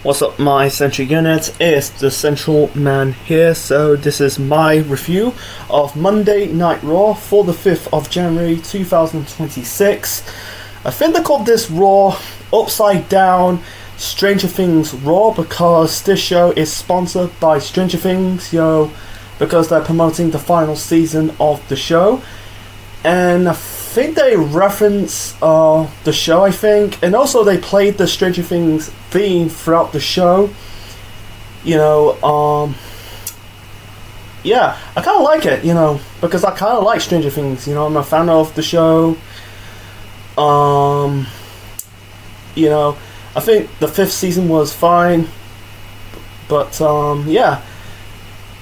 What's up, my Central Unit? It's the Central Man here. So this is my review of Monday Night Raw for the 5th of January 2026. I think they called this Raw Upside Down Stranger Things Raw because this show is sponsored by Stranger Things, because they're promoting the final season of the show. And I think they reference the show, and also they played the Stranger Things theme throughout the show. Yeah, I kind of like it, because I kind of like Stranger Things. I'm a fan of the show. I think the 5th season was fine, but yeah,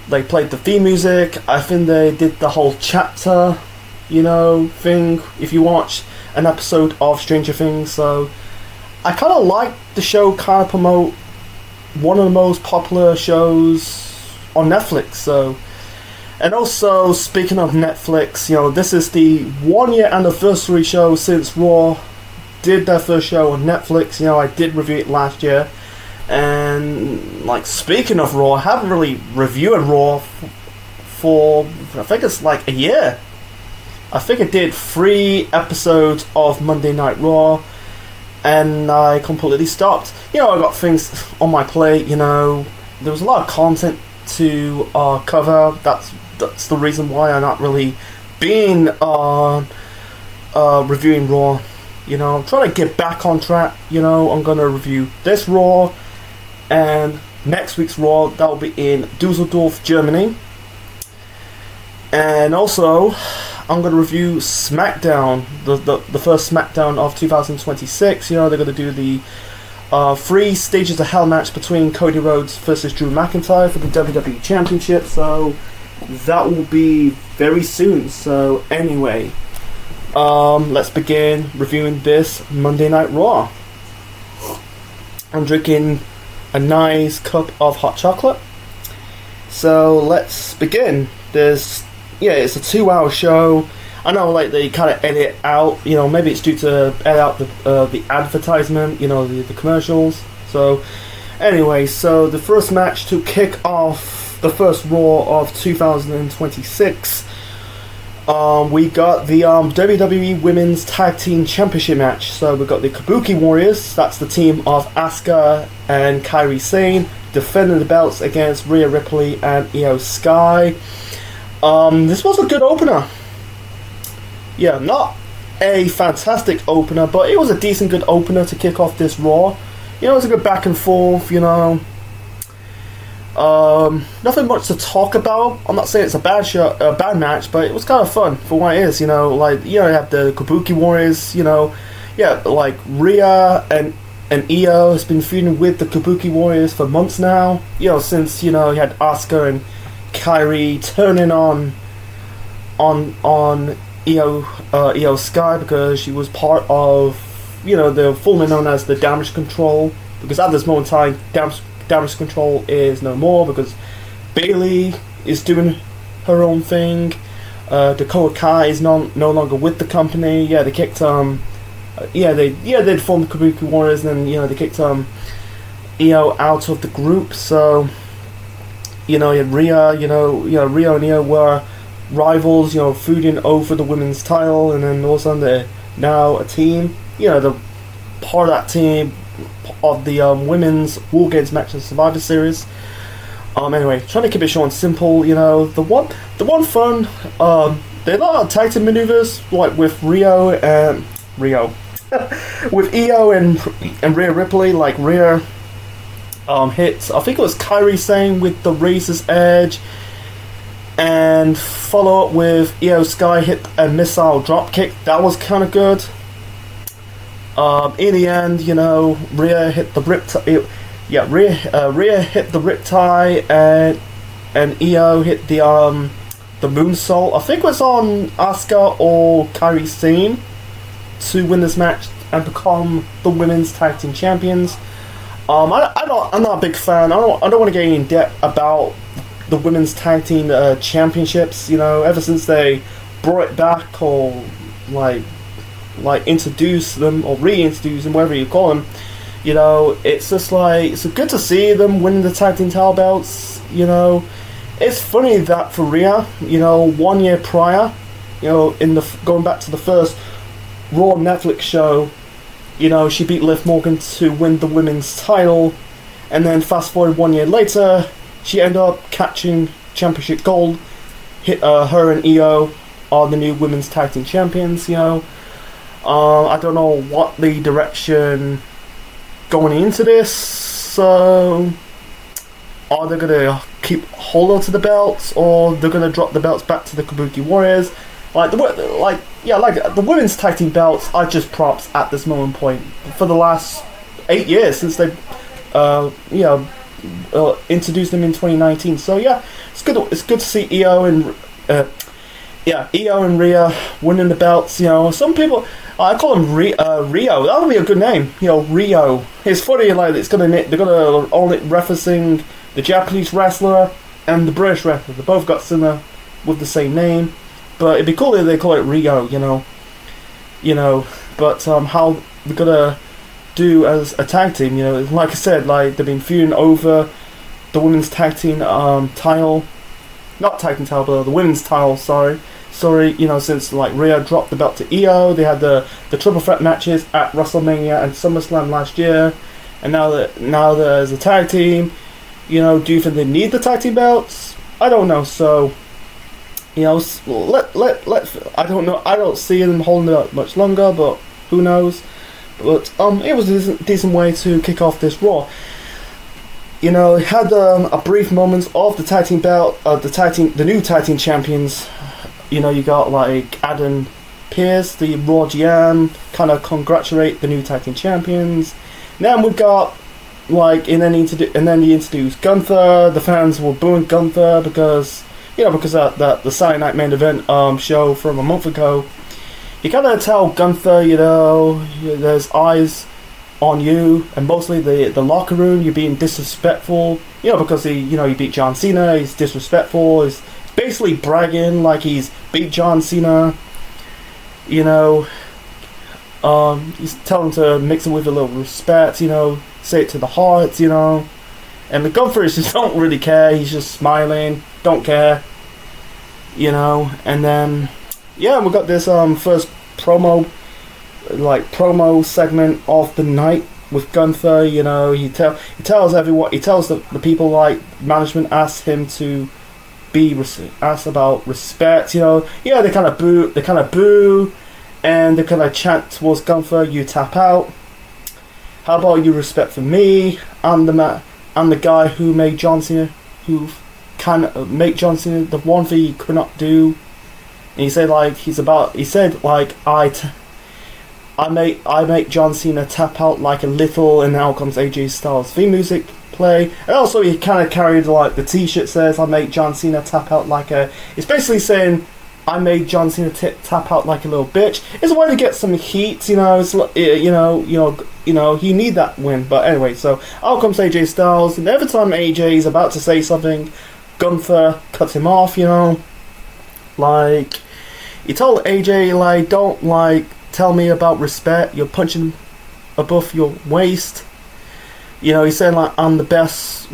they played the theme music. I think they did the whole chapter thing if you watch an episode of Stranger Things. So I kind of like the show, kind of promote one of the most popular shows on Netflix. So, and also speaking of Netflix, this is the 1 year anniversary show since Raw did their first show on Netflix. I did review it last year, and speaking of Raw, I haven't really reviewed Raw for I think it's a year. I think I did 3 episodes of Monday Night Raw, and I completely stopped. I got things on my plate. There was a lot of content to cover. That's the reason why I'm not really been reviewing Raw. I'm trying to get back on track. I'm gonna review this Raw and next week's Raw. That will be in Dusseldorf, Germany, and also I'm going to review SmackDown, the first SmackDown of 2026. They're going to do the 3 Stages of Hell match between Cody Rhodes versus Drew McIntyre for the WWE Championship. So that will be very soon. So anyway, let's begin reviewing this Monday Night Raw. I'm drinking a nice cup of hot chocolate. So let's begin. It's a 2-hour show. I know, they kind of edit out. Maybe it's due to edit out the advertisement. The commercials. So, anyway, so the first match to kick off the first Raw of 2026. We got the WWE Women's Tag Team Championship match. So we got the Kabuki Warriors. That's the team of Asuka and Kairi Sane defending the belts against Rhea Ripley and Io Sky. This was a good opener. Yeah, not a fantastic opener, but it was a decent good opener to kick off this Raw. It was a good back and forth, nothing much to talk about. I'm not saying it's a bad match, but it was kind of fun for what it is, you have the Kabuki Warriors, Rhea and Io has been feuding with the Kabuki Warriors for months now, since, you had Asuka and Kairi turning on Io Sky because she was part of, the formerly known as the Damage Control, because at this moment in time, Damage Control is no more because Bayley is doing her own thing. Dakota Kai is no longer with the company. They kicked they'd formed the Kabuki Warriors, and then they kicked Io out of the group. So you had Rhea, Rhea and Io were rivals, feuding over the women's title, and then all of a sudden they're now a team. The part of that team of the women's War Games match in Survivor Series. Anyway, trying to keep it short and simple. The one fun. There are a lot of tag team maneuvers, with with Io and Rhea Ripley. Rhea hits, I think it was Kairi Sane with the Razor's Edge, and follow up with Io Sky hit a missile drop kick. That was kind of good. In the end, Rhea hit the riptide. Rhea hit the riptide, and Io hit the moonsault. I think it was on Asuka or Kairi Sane to win this match and become the women's tag team champions. I'm not a big fan. I don't want to get in depth about the women's tag team championships. Ever since they brought it back, or introduce them or reintroduce them, whatever you call them. You know, it's just like, it's good to see them winning the tag team title belts. You know, it's funny that for Rhea, you know, 1 year prior, you know, going back to the first Raw Netflix show, you know, she beat Liv Morgan to win the women's title, and then fast forward 1 year later, she ended up catching championship gold. Her and Io are the new women's tag team champions. You know, I don't know what the direction going into this. So, are they gonna keep hold on to the belts, or they're gonna drop the belts back to the Kabuki Warriors? Like the women's tag team belts are just props at this moment point for the last 8 years since they, introduced them in 2019. So yeah, it's good. It's good to see Io and Rhea winning the belts. You know, some people, I call him Rio. That would be a good name. You know, Rio. It's funny, like they're gonna only referencing the Japanese wrestler and the British wrestler. They both got similar with the same name. But it'd be cool if they call it Rio, you know. But how they're gonna do as a tag team, you know, like I said, like they've been feuding over the women's tag team title, not tag team title, but the women's title. Sorry, you know, since like Rhea dropped the belt to Io, they had the triple threat matches at WrestleMania and SummerSlam last year, and now there's a tag team. You know, do you think they need the tag team belts? I don't know. So. You know, I don't know. I don't see them holding it up much longer, but who knows? But it was a decent way to kick off this Raw. You know, it had a brief moments of the tag team belt, the new tag team champions. You know, you got like Adam Pearce, the Raw GM, kind of congratulate the new tag team champions. Then we got like, and then he introduced Gunther. The fans were booing Gunther because. You know, because that the Saturday Night Main Event show from a month ago, you kind of tell Gunther, you know, there's eyes on you, and mostly the locker room, you're being disrespectful, you know, because he beat John Cena, he's disrespectful, he's basically bragging like he's beat John Cena, you know, he's telling to mix it with a little respect, you know, say it to the heart, you know. And the Gunther just don't really care. He's just smiling, don't care, you know. And then, yeah, we got this first promo segment of the night with Gunther. You know, he tells everyone, he tells the people, like management asked him to be asked about respect. You know, yeah, they kind of boo, and they kind of chant towards Gunther. You tap out. How about you respect for me? I'm the guy who made John Cena, who can make John Cena the one thing he could not do. And he said I make John Cena tap out like a little, and now comes AJ Styles theme music play. And also he kind of carried like the T-shirt says I make John Cena tap out like a. It's basically saying I made John Cena tap out like a little bitch. It's a way to get some heat, you know. It's you know, he need that win. But anyway, so out comes AJ Styles, and every time AJ is about to say something, Gunther cuts him off. You know, like he told AJ, like, don't like tell me about respect. You're punching above your waist. You know, he's saying like I'm the best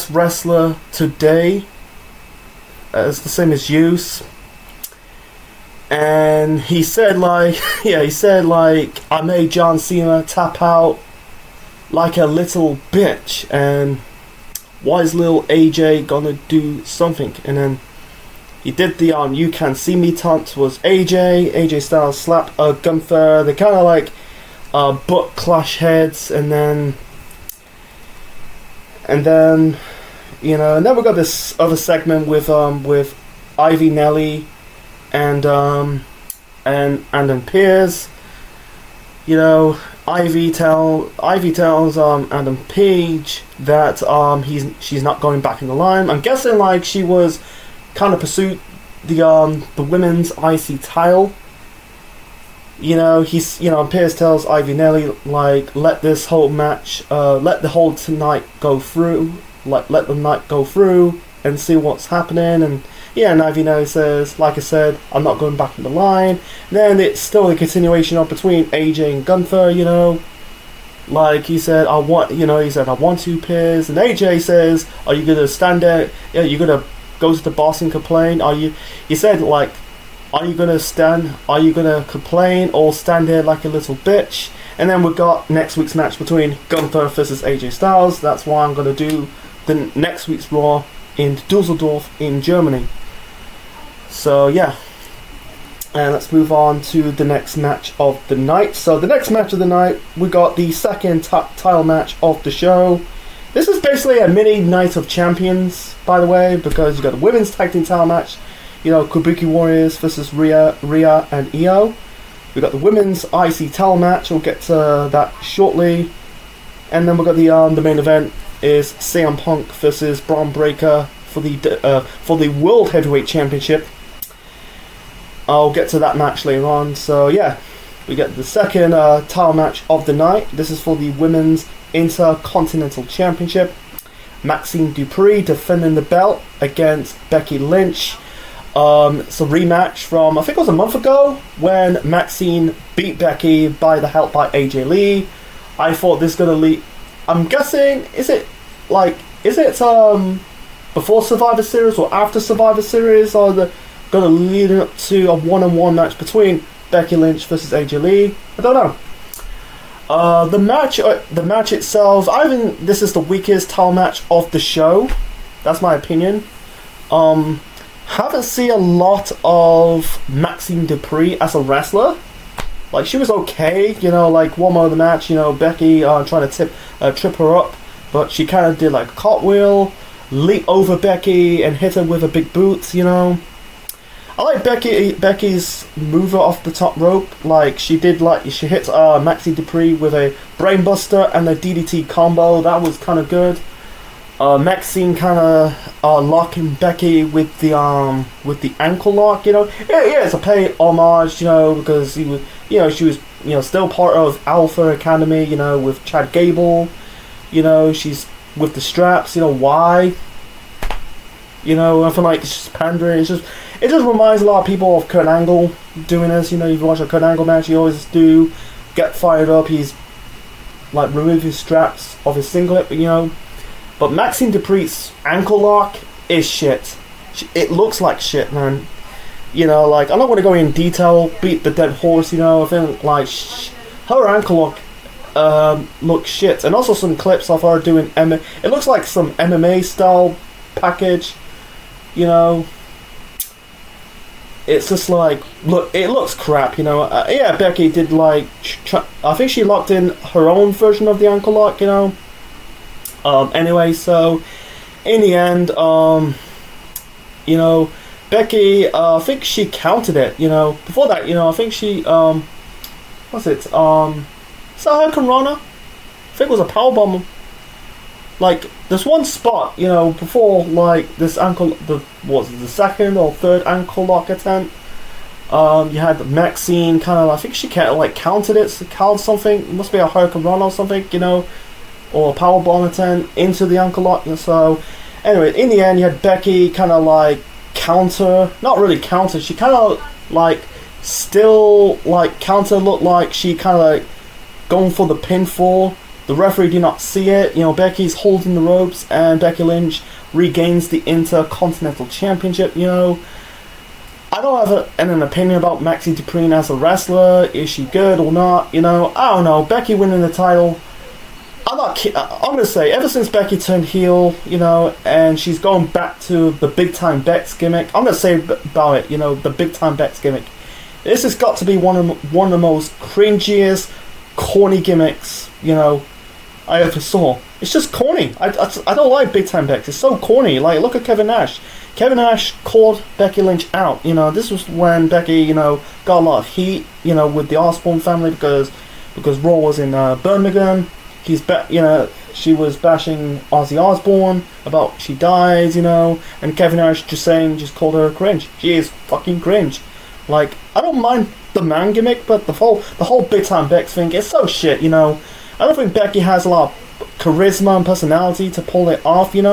wrestler today. It's the same as you. And he said like, I made John Cena tap out like a little bitch, and why is little AJ gonna do something? And then he did the you can see me taunt towards AJ Styles slap Gunther. They kind of like butt clash heads, and then you know, and then we got this other segment with Ivy Nelly and then Pearce. You know, Ivy tells Adam Page that she's not going back in the line. I'm guessing like she was kind of pursued the women's IC title. You know, Pearce tells Ivy Nelly like let the night go through and see what's happening. And yeah, and Ivy Nelly says, like I said, I'm not going back in the line. Then it's still a continuation of between AJ and Gunther, you know. Like he said, I want two pairs, and AJ says, are you gonna stand there? Yeah, you gonna go to the boss and complain? He said like, are you gonna stand? Are you gonna complain or stand there like a little bitch? And then we've got next week's match between Gunther versus AJ Styles. That's why I'm gonna do the next week's Raw in Dusseldorf in Germany. So yeah. And let's move on to the next match of the night. So the next match of the night, we got the second title match of the show. This is basically a mini Night of Champions, by the way, because you got the women's tag team title match. You know, Kabuki Warriors versus Rhea and Io. We got the women's IC title match. We'll get to that shortly. And then we got the main event is CM Punk versus Braun Breaker for the World Heavyweight Championship. I'll get to that match later on. So yeah, we get the second title match of the night. This is for the Women's Intercontinental Championship. Maxine Dupree defending the belt against Becky Lynch. It's a rematch from, I think it was a month ago, when Maxine beat Becky by the help by AJ Lee. I thought this is gonna lead. I'm guessing, is it before Survivor Series or after Survivor Series, or gonna lead up to a one-on-one match between Becky Lynch versus AJ Lee? I don't know. The match itself, I think this is the weakest title match of the show. That's my opinion. Haven't seen a lot of Maxine Dupree as a wrestler. Like, she was okay, like one more of the match, Becky trying to trip her up, but she kind of did like a cartwheel, leap over Becky and hit her with a big boot, I like Becky's mover off the top rope. Like, she hit Maxine Dupree with a brainbuster and a DDT combo. That was kind of good. Maxine kind of locking Becky with the ankle lock. Yeah, it's a pay homage, because she was still part of Alpha Academy, with Chad Gable. She's with the straps. Why? I feel like it's just pandering. It just reminds a lot of people of Kurt Angle doing this. If you watch a Kurt Angle match, he always do get fired up. He's like remove his straps off his singlet, But Maxine Dupree's ankle lock is shit. It looks like shit, man. Like, I'm not going to go in detail, beat the dead horse. I think like her ankle lock looks shit, and also some clips of her doing It looks like some MMA style package. It's just like, look, it looks crap, yeah, Becky did like, I think she locked in her own version of the ankle lock, Anyway, so, in the end, Becky, I think she counted it, before that, I think she, what's it, is that Hurricanrana? I think it was a powerbomb. Like, there's one spot, before, like, this ankle, the second or third ankle lock attempt, you had Maxine kind of, I think she counted something, it must be a Hurricanrana or something, or a powerbomb attempt into the ankle lock. So, anyway, in the end, you had Becky kind of, like, not really counter, she kind of, like, still, like, counter looked like she kind of, like, going for the pinfall. The referee did not see it. Becky's holding the ropes, and Becky Lynch regains the Intercontinental Championship. I don't have an opinion about Maxine Dupree as a wrestler. Is she good or not? I don't know. Becky winning the title. I'm gonna say, ever since Becky turned heel, and she's going back to the Big Time Bex gimmick. I'm gonna say about it, the Big Time Bex gimmick. This has got to be one of the most cringiest, corny gimmicks, I ever saw. It's just corny. I don't like Big Time Bex. It's so corny. Like, look at Kevin Nash. Kevin Nash called Becky Lynch out. This was when Becky, got a lot of heat, with the Osbourne family because Raw was in Birmingham. She was bashing Ozzy Osbourne about she dies, and Kevin Nash just called her cringe. She is fucking cringe. Like, I don't mind the man gimmick, but the whole Big Time Bex thing is so shit, I don't think Becky has a lot of charisma and personality to pull it off, if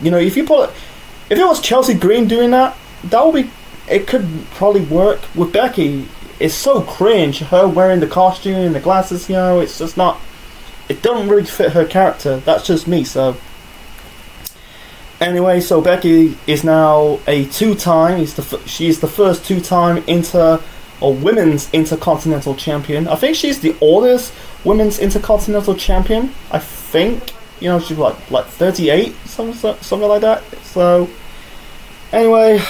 it was Chelsea Green doing that would be, it could probably work. With Becky, it's so cringe. Her wearing the costume and the glasses, you know, it's just not. It doesn't really fit her character. That's just me. So anyway, so Becky is now a two-time. She's the first two-time women's intercontinental champion. I think she's the oldest women's intercontinental champion. I think, you know, she's like 38, something like that. So anyway,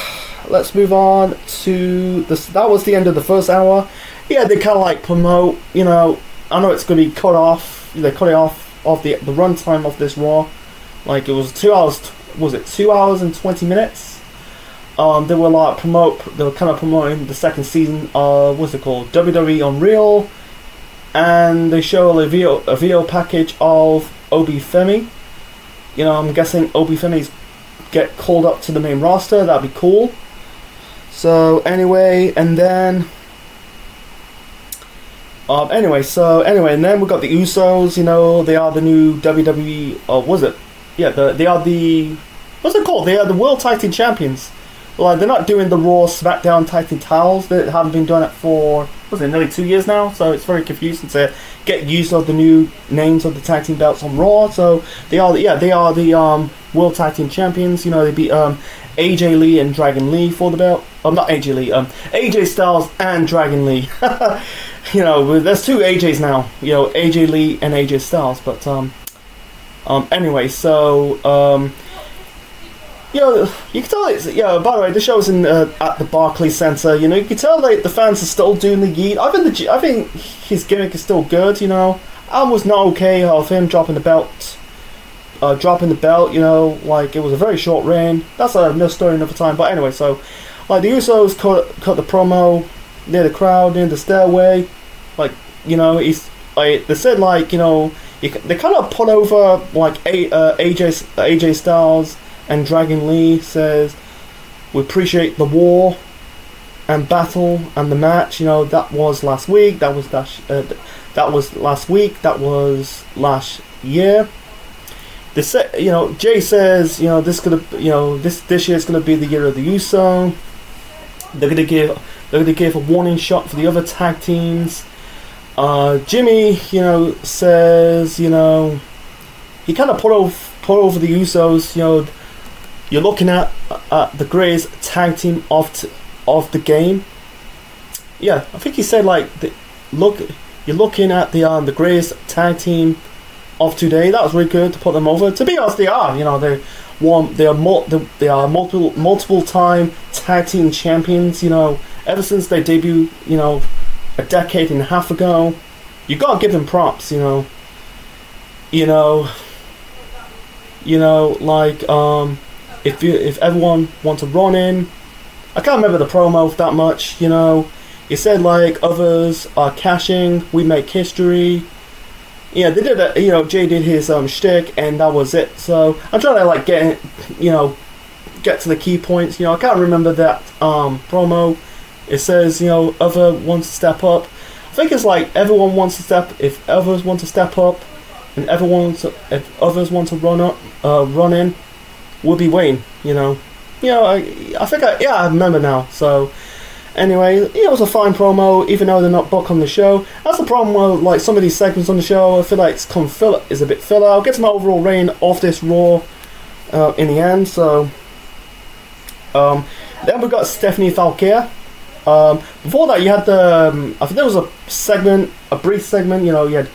let's move on to this. That was the end of the first hour. Yeah, they kind of like promote. You know, I know it's going to be cut off. They cut it off of the runtime of this Raw. Like, it was 2 hours. Was it 2 hours and 20 minutes? They were kind of promoting the second season of, what's it called, WWE Unreal, and they show a video package of Obi Femi. You know, I'm guessing Obi Femi's get called up to the main roster. That'd be cool. So anyway, and then and then we got the Usos. You know, they are the new WWE. They are the, what's it called? They are the World Tag Team Champions. Like, they're not doing the Raw SmackDown Tag Team titles. They haven't been doing it for, nearly 2 years now. So it's very confusing to get used of the new names of the tag team belts on Raw. So they are the World Tag Team Champions. You know, they beat AJ Lee and Dragon Lee for the belt. Not AJ Lee. AJ Styles and Dragon Lee. You know, there's two AJs now. You know, AJ Lee and AJ Styles. But anyway, so you know, you can tell it's, yeah. By the way, the show's in at the Barclays Center. You know, you can tell like the fans are still doing the yeet. I think his gimmick is still good. You know, I was not okay of him dropping the belt. You know, like, it was a very short reign. That's another story another time. But anyway, so like the Usos cut the promo near the crowd, near the stairway. Like, you know, they said, like, you know, they kind of put over like AJ Styles and Dragon Lee. Says, we appreciate the war and battle and the match. You know, that was last week. That was last week. That was last year. They say, you know, Jay says, you know, this year's gonna be the year of the Uso. They're gonna give a warning shot for the other tag teams. Jimmy, you know, says, you know, he kind of put over the Usos. You know, you're looking at the greatest tag team of the game. Yeah, I think he said, like, you're looking at the greatest tag team of today. That was really good to put them over. To be honest, they are. You know, they are multiple time tag team champions. You know, ever since they debuted, you know, a decade and a half ago. You gotta give them props. You know, like, if everyone wants to run in, I can't remember the promo that much. You know, he said, like, others are cashing, we make history. Yeah, they did that. You know, Jay did his shtick, and that was it. So I'm trying to, like, get to the key points. You know, I can't remember that promo. It says, you know, other wants to step up. I think it's like everyone wants to step. If others want to step up, and if others want to run in, we'll be waiting. You know, I think I remember now. So anyway, it was a fine promo, even though they're not booked on the show. That's the problem with, like, some of these segments on the show. I feel like it's is a bit filler. I'll get to my overall reign of this Raw in the end. So then we got Stephanie Falquer. Before that, you had I think there was a brief segment. You know, you had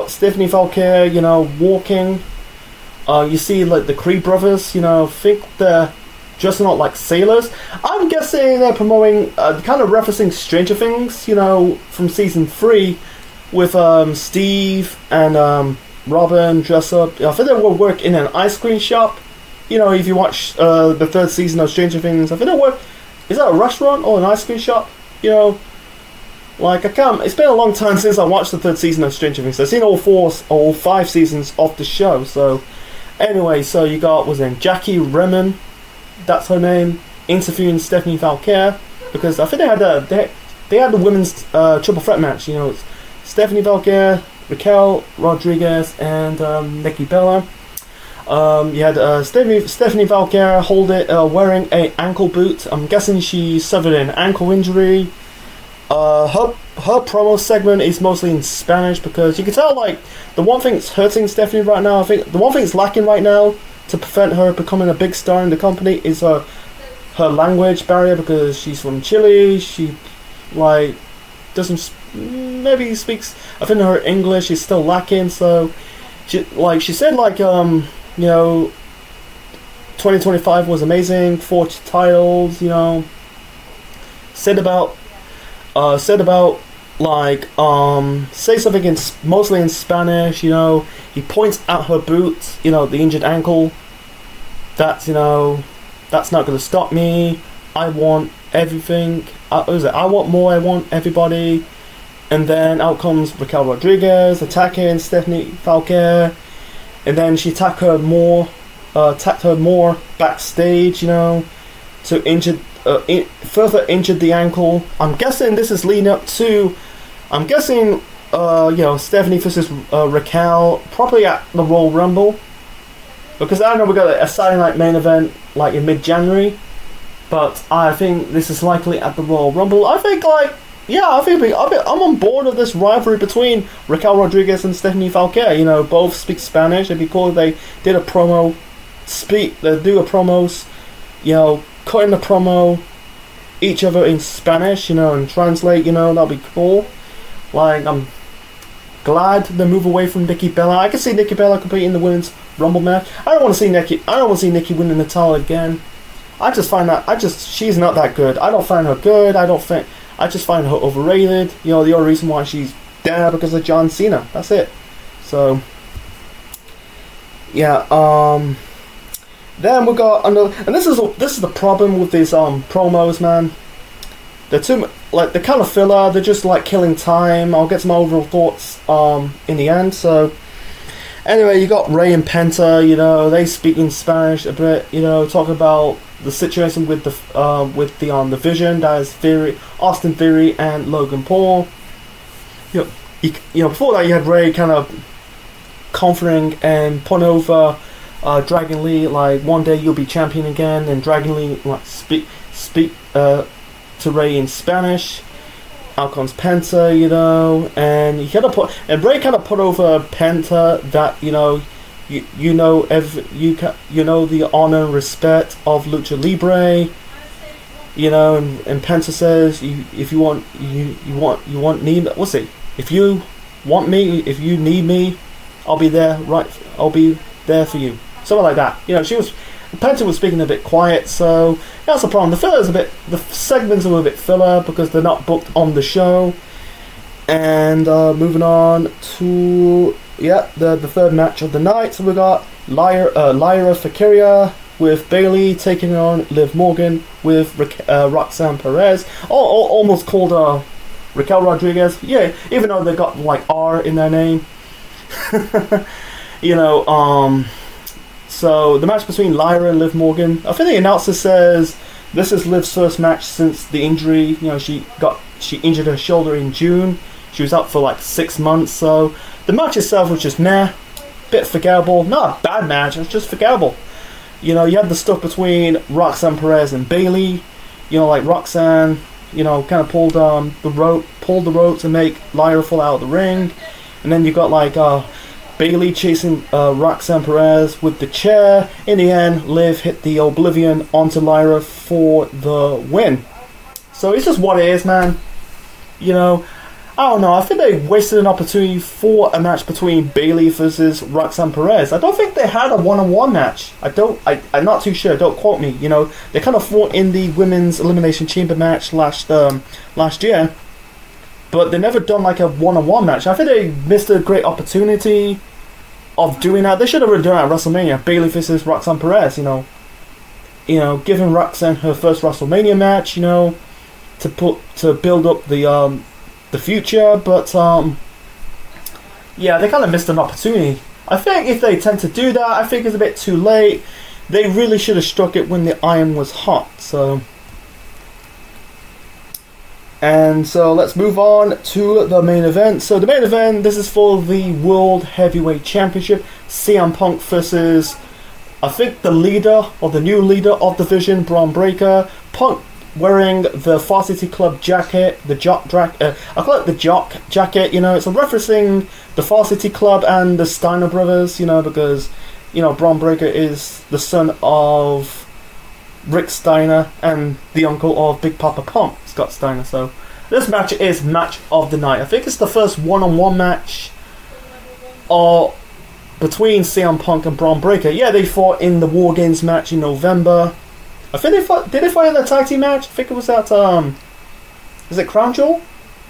Stephanie Falquer, you know, walking. You see, like, the Creed brothers. You know, think they're dressing up like sailors. I'm guessing they're promoting, kind of referencing Stranger Things, you know, from season 3, with Steve and Robin dress up. I think they will work in an ice cream shop. You know, if you watch the third season of Stranger Things, I think they work. Is that a restaurant or an ice cream shop? You know, like, it's been a long time since I watched the third season of Stranger Things. I've seen all 5 seasons of the show. So anyway, so you got, Jackie Remen, that's her name, interviewing Stephanie Falquer, because I think they had the women's triple threat match. You know, it's Stephanie Falquer, Raquel Rodriguez, and Nikki Bella. You had Stephanie Falquer wearing a ankle boot. I'm guessing she suffered an ankle injury. her promo segment is mostly in Spanish because you can tell like the one thing that's hurting Stephanie right now. I think the one thing that's lacking right now to prevent her becoming a big star in the company is her language barrier because she's from Chile. She like doesn't maybe speaks. I think her English is still lacking. So she said like 2025 was amazing. 4 titles. Said about like say something mostly in Spanish. He points at her boot. The injured ankle. That's that's not gonna stop me. I want everything. I want more. I want everybody. And then out comes Raquel Rodriguez attacking Stephanie Falquer, and then she attacked her more backstage. To further injured the ankle. I'm guessing this is leading up to. I'm guessing Stephanie versus Raquel probably at the Royal Rumble, because I know we got a Saturday Night main event like in mid-January, but I think this is likely at the Royal Rumble. I think I'm on board of this rivalry between Raquel Rodriguez and Stephanie Falquer. Both speak Spanish. It'd be cool if they did a promo, they do a promos, cutting the promo, each other in Spanish, and translate. That'd be cool. Like, I'm glad they move away from Nikki Bella. I can see Nikki Bella competing in the women's Rumble match. I don't want to see Nikki winning the title again. I just find she's not that good. I don't find her good. I just find her overrated. The only reason why she's there because of John Cena. That's it. So, yeah. Then we got another, and this is the problem with these promos, man. They're they're kind of filler. They're just like killing time. I'll get to my overall thoughts in the end. So, anyway, you got Rey and Penta. They speak in Spanish a bit. Talk about the situation with the Vision, that is Austin Theory and Logan Paul. Before that you had Rey kind of comforting and putting over Dragon Lee, like one day you'll be champion again, and Dragon Lee like speak to Rey in Spanish. Out comes Penta, and Rey kind of put over Penta that the honor and respect of Lucha Libre, and Penta says if you need me, I'll be there for you, something like that. Penta was speaking a bit quiet, so that's the problem. The segments are a bit filler because they're not booked on the show. And moving on to the third match of the night. So we got Lyra Valkyria with Bayley taking on Liv Morgan with Roxanne Perez. Almost called Raquel Rodriguez. Yeah, even though they got like R in their name. So the match between Lyra and Liv Morgan. I think the announcer says this is Liv's first match since the injury. She injured her shoulder in June. She was out for like 6 months. So the match itself was just bit forgettable. Not a bad match. It was just forgettable. You had the stuff between Roxanne Perez and Bayley. Like Roxanne, kind of pulled the ropes and make Lyra fall out of the ring. And then you got like Bayley chasing Roxanne Perez with the chair. In the end, Liv hit the Oblivion onto Lyra for the win. So it's just what it is, man. I don't know. I think they wasted an opportunity for a match between Bayley versus Roxanne Perez. I don't think they had a one-on-one match. I'm not too sure. Don't quote me. They kind of fought in the women's Elimination Chamber match last year, but they never done like a one-on-one match. I think they missed a great opportunity of doing that. They should have done it at WrestleMania. Bayley versus Roxanne Perez. Giving Roxanne her first WrestleMania match. To build up the future, but they kind of missed an opportunity. I think if they tend to do that, I think it's a bit too late. They really should have struck it when the iron was hot. So let's move on to the main event. So the main event, this is for the World Heavyweight Championship. CM Punk versus, I think, the new leader of the Vision, Braun Breaker. Punk wearing the Varsity Club jacket, the jock I call it the jock jacket. You know, it's a referencing the Varsity Club and the Steiner brothers. You know, because Braun Breaker is the son of Rick Steiner and the uncle of Big Papa Pump, Scott Steiner. So this match is match of the night. I think it's the first one-on-one match between CM Punk and Braun Breaker. Yeah, they fought in the War Games match in November. I think did they fight in the tag team match? I think it was at is it Crown Jewel?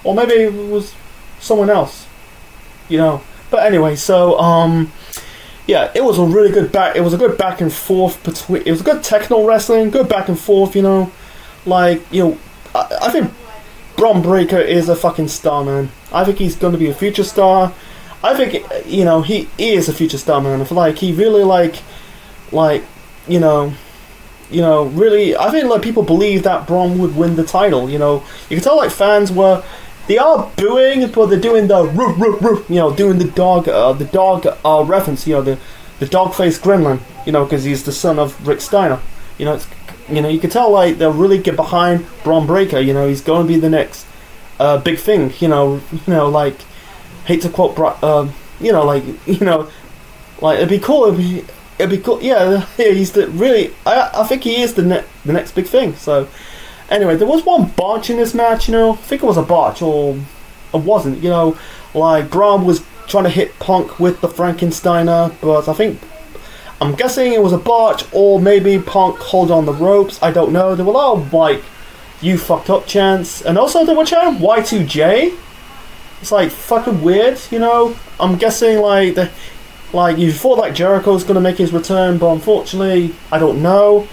Or maybe it was someone else. But anyway, so yeah, it was a really good it was a good back and forth between. It was a good technical wrestling, good back and forth. I think Braun Breaker is a fucking star, man. I think he's going to be a future star. I think he is a future star, man. I feel like he really really. I think people believe that Braun would win the title. You can tell fans they are booing, but they're doing the roof, roof, roof, doing the dog reference, the dog faced gremlin, because he's the son of Rick Steiner. You can tell they'll really get behind Braun Breaker. He's going to be the next big thing. Hate to quote, it'd be cool. It'd be cool. Yeah, he's the really. I think he is the next big thing. So. Anyway, there was one botch in this match, I think it was a botch, or it wasn't, Braun was trying to hit Punk with the Frankensteiner, but I'm guessing it was a botch, or maybe Punk hold on the ropes, I don't know. There were a lot of, you fucked up chants, and also they were chanting Y2J. It's, fucking weird, I'm guessing, you thought, Jericho's gonna make his return, but unfortunately, I don't know.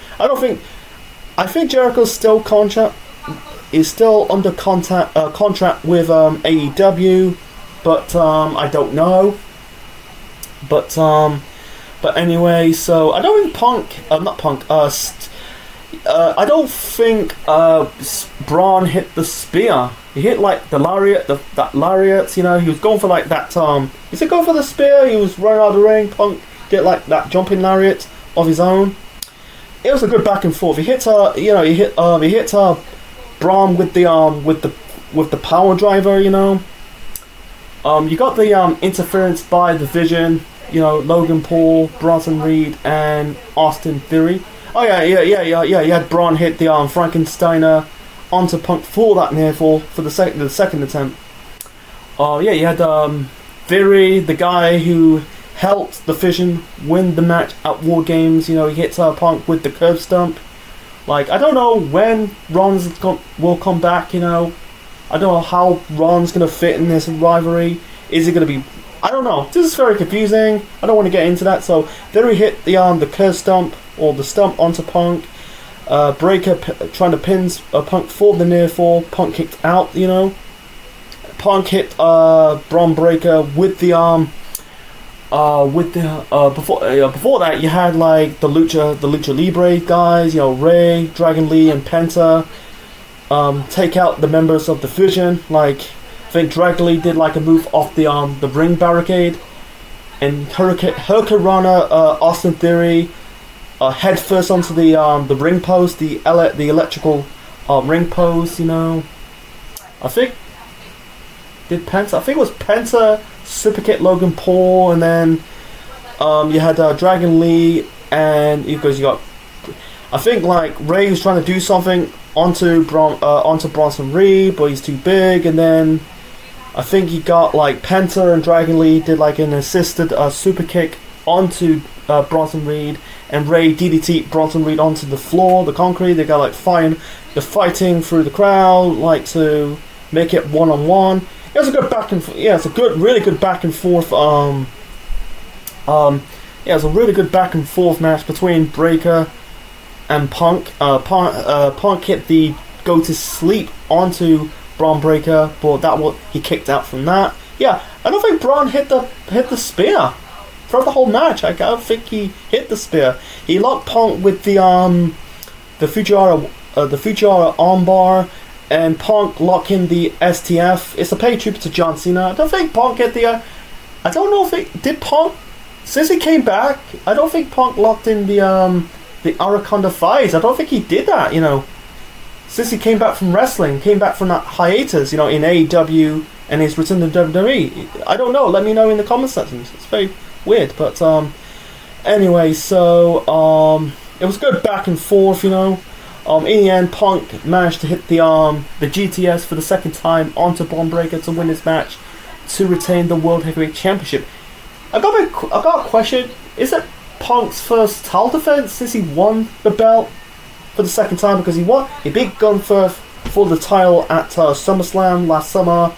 I think Jericho's still under contract with AEW, but I don't know. But anyway, so I don't think I don't think Braun hit the spear. He hit the lariat, that lariat. He was going for that. Is he going for the spear? He was running out of the ring. Punk did that jumping lariat of his own. It was a good back and forth. He hit Braun with the power driver. You got the interference by the Vision. Logan Paul, Bronson Reed, and Austin Theory. Oh yeah. You had Braun hit the Frankensteiner onto Punk for that near fall for the second attempt. You had Theory, the guy who helped the Vision win the match at War Games. He hits Punk with the curb stomp. I don't know when Ron's will come back. I don't know how Ron's gonna fit in this rivalry. Is it gonna be? I don't know. This is very confusing. I don't want to get into that. So Theory hit the curb stomp or the stomp onto Punk. Breaker trying to pin Punk for the near fall. Punk kicked out. Punk hit Braun Breaker with the arm. Before that, you had the Lucha Libre guys, Ray, Dragon Lee, and Penta, take out the members of the Vision. I think Dragon Lee did a move off the ring barricade, and Hurricanrana, Austin Theory, head first onto the ring post, the electrical ring post. I think it was Penta super kick Logan Paul, and then you had Dragon Lee, and you got. I think Ray was trying to do something onto Bronson Reed, but he's too big, and then I think he got Penta and Dragon Lee did an assisted super kick onto Bronson Reed, and Ray DDT Bronson Reed onto the floor, the concrete. They got they're fighting through the crowd to make it 1-on-1. It was a good back and forth. Yeah, it's a really good back and forth. It's a really good back and forth match between Breaker and Punk. Punk hit the go to sleep onto Braun Breaker, but he kicked out from that. Yeah, I don't think Braun hit the spear throughout the whole match. I don't think he hit the spear. He locked Punk with the Fujiwara armbar. And Punk locking the STF. It's a pay tribute to John Cena. I don't think Punk hit the. I don't know if did Punk since he came back. I don't think Punk locked in the Araconda Fives. I don't think he did that. since he came back from wrestling, came back from that hiatus, you know, in AEW and his return to WWE. I don't know. Let me know in the comment section. It's very weird, but anyway, so it was good back and forth, you know. In the end, Punk managed to hit the GTS for the second time onto Braun Breaker to win this match to retain the World Heavyweight Championship. I got a question. Is it Punk's first title defense since he won the belt for the second time? Because he beat Gunther for the title at SummerSlam last summer,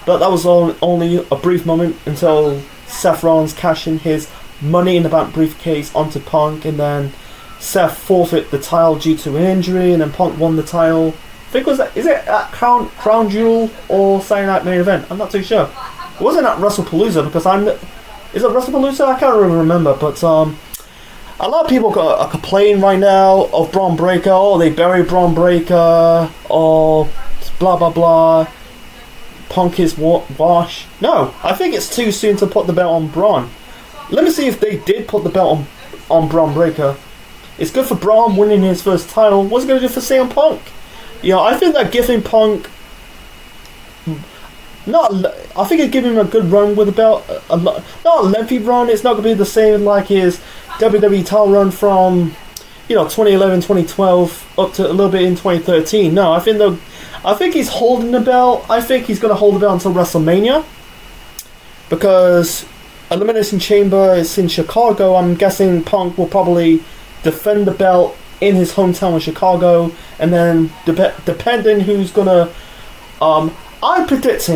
but that was only a brief moment until Seth Rollins cashed in his Money in the Bank briefcase onto Punk, and then Seth forfeit the title due to an injury, and then Punk won the title. I think is it at Crown Jewel or Saturday Night Main Event? I'm not too sure. It wasn't at WrestlePalooza because is it WrestlePalooza? I can't really remember, but a lot of people are complaining right now of Braun Breaker. Oh, they buried Braun Breaker. Or blah blah blah. Punk is wash. No, I think it's too soon to put the belt on Braun. Let me see if they did put the belt on Braun Breaker. It's good for Braun winning his first title. What's it going to do for CM Punk? You know, I think that giving Punk... I think it'd give him a good run with the belt. Not a lengthy run. It's not going to be the same like his WWE title run from, you know, 2011, 2012 up to a little bit in 2013. No, I think he's holding the belt. I think he's going to hold the belt until WrestleMania, because Elimination Chamber is in Chicago. I'm guessing Punk will probably defend the belt in his hometown of Chicago, and then depending who's gonna, I predict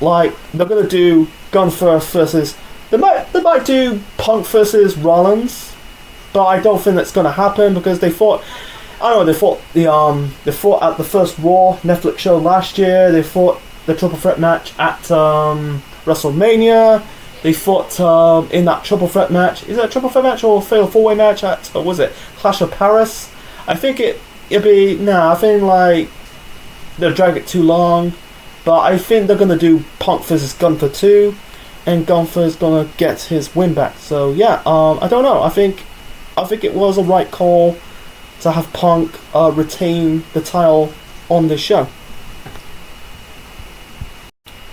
like they're gonna do Gunther versus. They might do Punk versus Rollins, but I don't think that's gonna happen because they fought. I don't know. They fought at the first Raw Netflix show last year. They fought the triple threat match at WrestleMania. They fought in that triple threat match. Is it a triple threat match or a fatal four-way match at Clash of Paris? I think it'd be I think like they'll drag it too long, but I think they're gonna do Punk versus Gunther 2, and Gunther's gonna get his win back. So yeah, I don't know. I think it was a right call to have Punk retain the title on this show.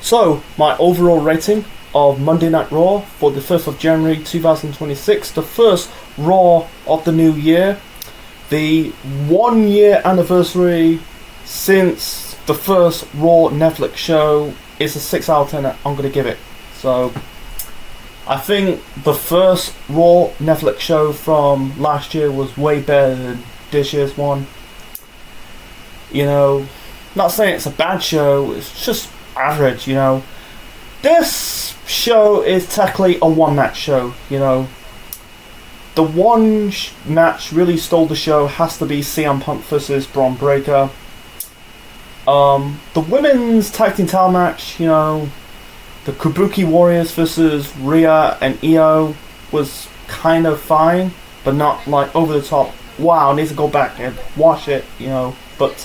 So my overall rating of Monday Night Raw for the 5th of January 2026, the first Raw of the new year, the 1 year anniversary since the first Raw Netflix show, is a 6 out of 10 I'm going to give it. So I think the first Raw Netflix show from last year was way better than this year's one. You know, not saying it's a bad show, it's just average, you know. This show is technically a one-match show, you know. The one match really stole the show has to be CM Punk versus Braun Breaker. The women's tag team title match, you know, the Kabuki Warriors versus Rhea and Io was kind of fine, but not like over the top. Wow, I need to go back and watch it, you know. But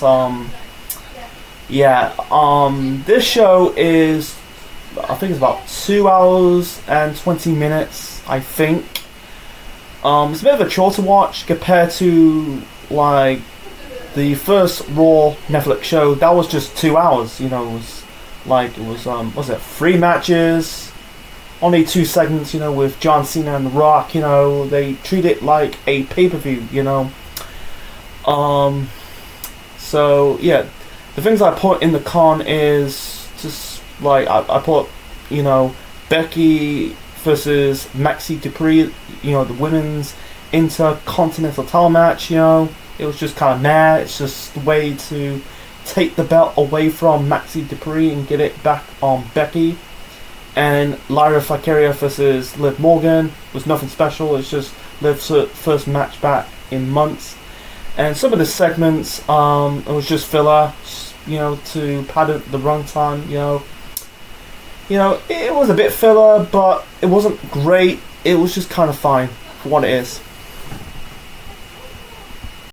this show is, I think it's about 2 hours and 20 minutes, I think. It's a bit of a chore to watch compared to like the first Raw Netflix show. That was just 2 hours, you know. Was it 3 matches, only 2 segments, you know, with John Cena and The Rock, you know. They treat it like a pay-per-view, you know. So yeah, the things I put in the con is just like I put, you know, Becky versus Maxi Dupree, you know, the women's intercontinental title match, you know. It was just kind of mad. It's just a way to take the belt away from Maxi Dupree and get it back on Becky. And Lyra Valkyria versus Liv Morgan was nothing special. It's just Liv's first match back in months. And some of the segments, it was just filler, you know, to pad the runtime, you know. You know, it was a bit filler, but it wasn't great. It was just kind of fine for what it is.